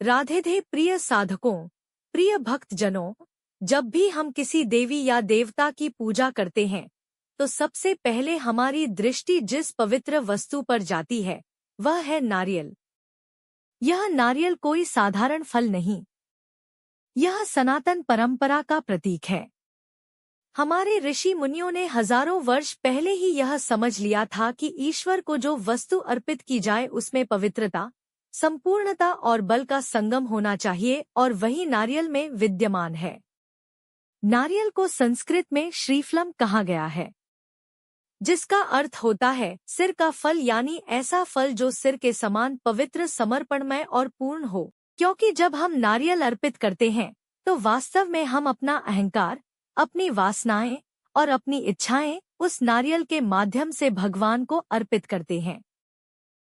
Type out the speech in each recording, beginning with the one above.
राधे प्रिय साधकों, प्रिय भक्तजनों, जब भी हम किसी देवी या देवता की पूजा करते हैं तो सबसे पहले हमारी दृष्टि जिस पवित्र वस्तु पर जाती है वह है नारियल। यह नारियल कोई साधारण फल नहीं, यह सनातन परंपरा का प्रतीक है। हमारे ऋषि मुनियों ने हजारों वर्ष पहले ही यह समझ लिया था कि ईश्वर को जो वस्तु अर्पित की जाए उसमें पवित्रता, संपूर्णता और बल का संगम होना चाहिए, और वही नारियल में विद्यमान है। नारियल को संस्कृत में श्रीफलम कहा गया है, जिसका अर्थ होता है सिर का फल, यानी ऐसा फल जो सिर के समान पवित्र, समर्पणमय और पूर्ण हो। क्योंकि जब हम नारियल अर्पित करते हैं तो वास्तव में हम अपना अहंकार, अपनी वासनाएं और अपनी इच्छाएं उस नारियल के माध्यम से भगवान को अर्पित करते हैं।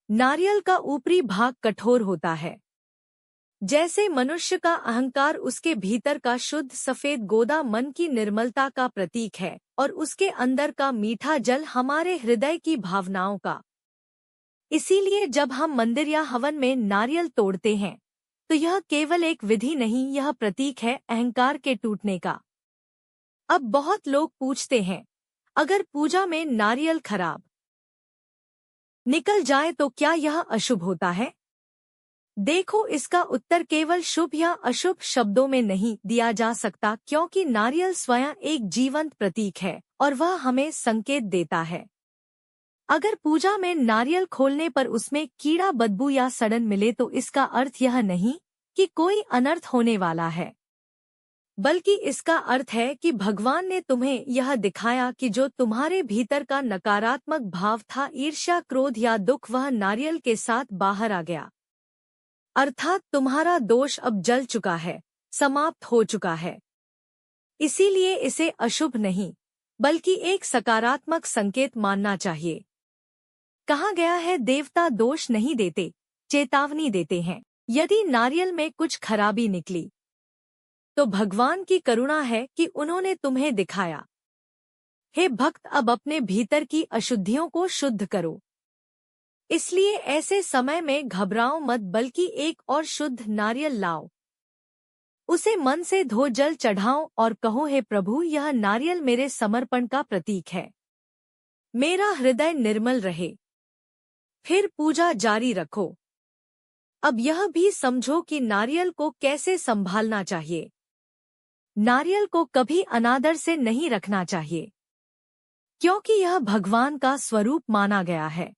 नारियल का ऊपरी भाग कठोर होता है, जैसे मनुष्य का अहंकार उसके भीतर का शुद्ध सफेद गोदा मन की निर्मलता का प्रतीक है, और उसके अंदर का मीठा जल हमारे हृदय की भावनाओं का। इसीलिए जब हम मंदिर या हवन में नारियल तोड़ते हैं तो यह केवल एक विधि नहीं, यह प्रतीक है अहंकार के टूटने का। अब बहुत लोग पूछते हैं, अगर पूजा में नारियल खराब निकल जाए तो क्या यह अशुभ होता है? देखो, इसका उत्तर केवल शुभ या अशुभ शब्दों में नहीं दिया जा सकता, क्योंकि नारियल स्वयं एक जीवंत प्रतीक है और वह हमें संकेत देता है। अगर पूजा में नारियल खोलने पर उसमें कीड़ा, बदबू या सड़न मिले तो इसका अर्थ यह नहीं कि कोई अनर्थ होने वाला है, बल्कि इसका अर्थ है कि भगवान ने तुम्हें यह दिखाया कि जो तुम्हारे भीतर का नकारात्मक भाव था, ईर्ष्या, क्रोध या दुख, वह नारियल के साथ बाहर आ गया। अर्थात तुम्हारा दोष अब जल चुका है, समाप्त हो चुका है। इसीलिए इसे अशुभ नहीं बल्कि एक सकारात्मक संकेत मानना चाहिए। कहा गया है, देवता दोष नहीं देते, चेतावनी देते हैं। यदि नारियल में कुछ खराबी निकली तो भगवान की करुणा है कि उन्होंने तुम्हें दिखाया, हे भक्त, अब अपने भीतर की अशुद्धियों को शुद्ध करो। इसलिए ऐसे समय में घबराओ मत, बल्कि एक और शुद्ध नारियल लाओ, उसे मन से धो, जल चढ़ाओ और कहो, हे प्रभु, यह नारियल मेरे समर्पण का प्रतीक है, मेरा हृदय निर्मल रहे। फिर पूजा जारी रखो। अब यह भी समझो कि नारियल को कैसे संभालना चाहिए। नारियल को कभी अनादर से नहीं रखना चाहिए, क्योंकि यह भगवान का स्वरूप माना गया है।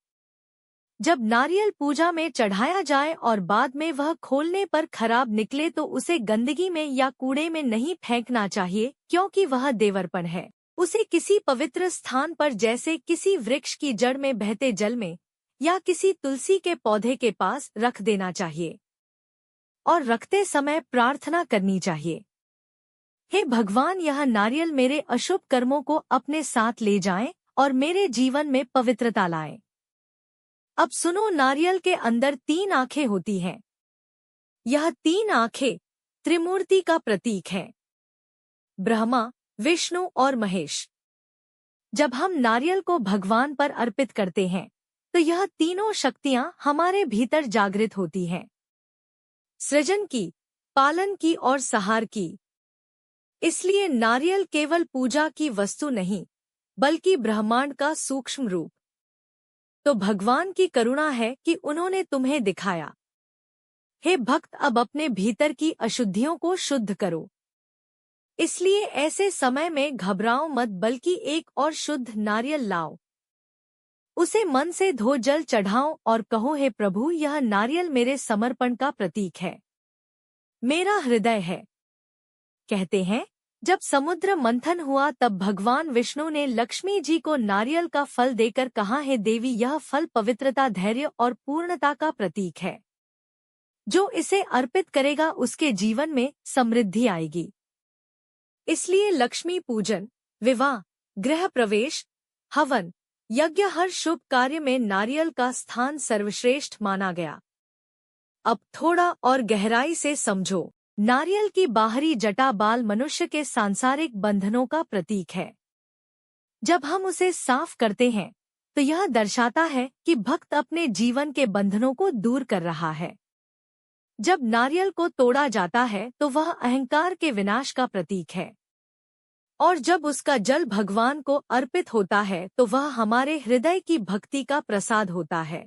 जब नारियल पूजा में चढ़ाया जाए और बाद में वह खोलने पर खराब निकले तो उसे गंदगी में या कूड़े में नहीं फेंकना चाहिए, क्योंकि वह देवर्पण है। उसे किसी पवित्र स्थान पर, जैसे किसी वृक्ष की जड़ में, बहते जल में या किसी तुलसी के पौधे के पास रख देना चाहिए और रखते समय प्रार्थना करनी चाहिए, हे भगवान, यह नारियल मेरे अशुभ कर्मों को अपने साथ ले जाएं और मेरे जीवन में पवित्रता लाएं। अब सुनो, नारियल के अंदर 3 आंखें होती हैं। यह 3 आंखें त्रिमूर्ति का प्रतीक हैं, ब्रह्मा, विष्णु और महेश। जब हम नारियल को भगवान पर अर्पित करते हैं तो यह तीनों शक्तियां हमारे भीतर जागृत होती हैं, सृजन की, पालन की और संहार की। इसलिए नारियल केवल पूजा की वस्तु नहीं बल्कि ब्रह्मांड का सूक्ष्म रूप। तो भगवान की करुणा है कि उन्होंने तुम्हें दिखाया, हे भक्त, अब अपने भीतर की अशुद्धियों को शुद्ध करो। इसलिए ऐसे समय में घबराओ मत, बल्कि एक और शुद्ध नारियल लाओ, उसे मन से धो, जल चढ़ाओ और कहो, हे प्रभु, यह नारियल मेरे समर्पण का प्रतीक है, मेरा हृदय है। कहते हैं, जब समुद्र मंथन हुआ तब भगवान विष्णु ने लक्ष्मी जी को नारियल का फल देकर कहा, हे देवी, यह फल पवित्रता, धैर्य और पूर्णता का प्रतीक है। जो इसे अर्पित करेगा उसके जीवन में समृद्धि आएगी। इसलिए लक्ष्मी पूजन, विवाह, गृह प्रवेश, हवन, यज्ञ, हर शुभ कार्य में नारियल का स्थान सर्वश्रेष्ठ माना गया। अब थोड़ा और गहराई से समझो। नारियल की बाहरी जटा बाल मनुष्य के सांसारिक बंधनों का प्रतीक है। जब हम उसे साफ करते हैं तो यह दर्शाता है कि भक्त अपने जीवन के बंधनों को दूर कर रहा है। जब नारियल को तोड़ा जाता है तो वह अहंकार के विनाश का प्रतीक है, और जब उसका जल भगवान को अर्पित होता है तो वह हमारे हृदय की भक्ति का प्रसाद होता है।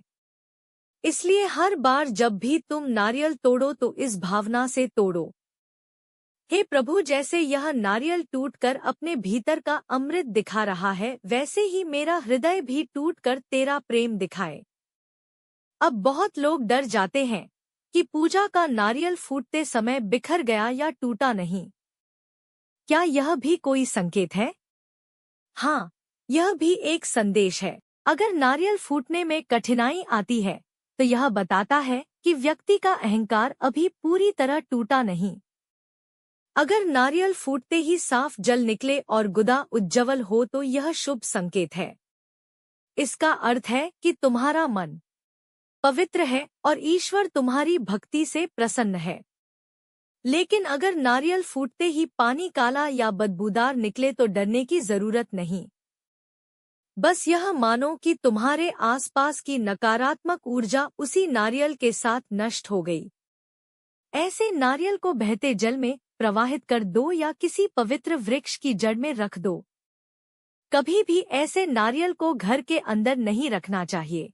इसलिए हर बार जब भी तुम नारियल तोड़ो तो इस भावना से तोड़ो, हे प्रभु, जैसे यह नारियल टूटकर अपने भीतर का अमृत दिखा रहा है, वैसे ही मेरा हृदय भी टूटकर तेरा प्रेम दिखाए। अब बहुत लोग डर जाते हैं कि पूजा का नारियल फूटते समय बिखर गया या टूटा नहीं। क्या यह भी कोई संकेत है? हाँ, यह भी एक संदेश है। अगर नारियल फूटने में कठिनाई आती है तो यह बताता है कि व्यक्ति का अहंकार अभी पूरी तरह टूटा नहीं। अगर नारियल फूटते ही साफ जल निकले और गुदा उज्ज्वल हो तो यह शुभ संकेत है। इसका अर्थ है कि तुम्हारा मन पवित्र है और ईश्वर तुम्हारी भक्ति से प्रसन्न है। लेकिन अगर नारियल फूटते ही पानी काला या बदबूदार निकले तो डरने की जरूरत नहीं। बस यह मानो कि तुम्हारे आसपास की नकारात्मक ऊर्जा उसी नारियल के साथ नष्ट हो गई। ऐसे नारियल को बहते जल में प्रवाहित कर दो या किसी पवित्र वृक्ष की जड़ में रख दो। कभी भी ऐसे नारियल को घर के अंदर नहीं रखना चाहिए।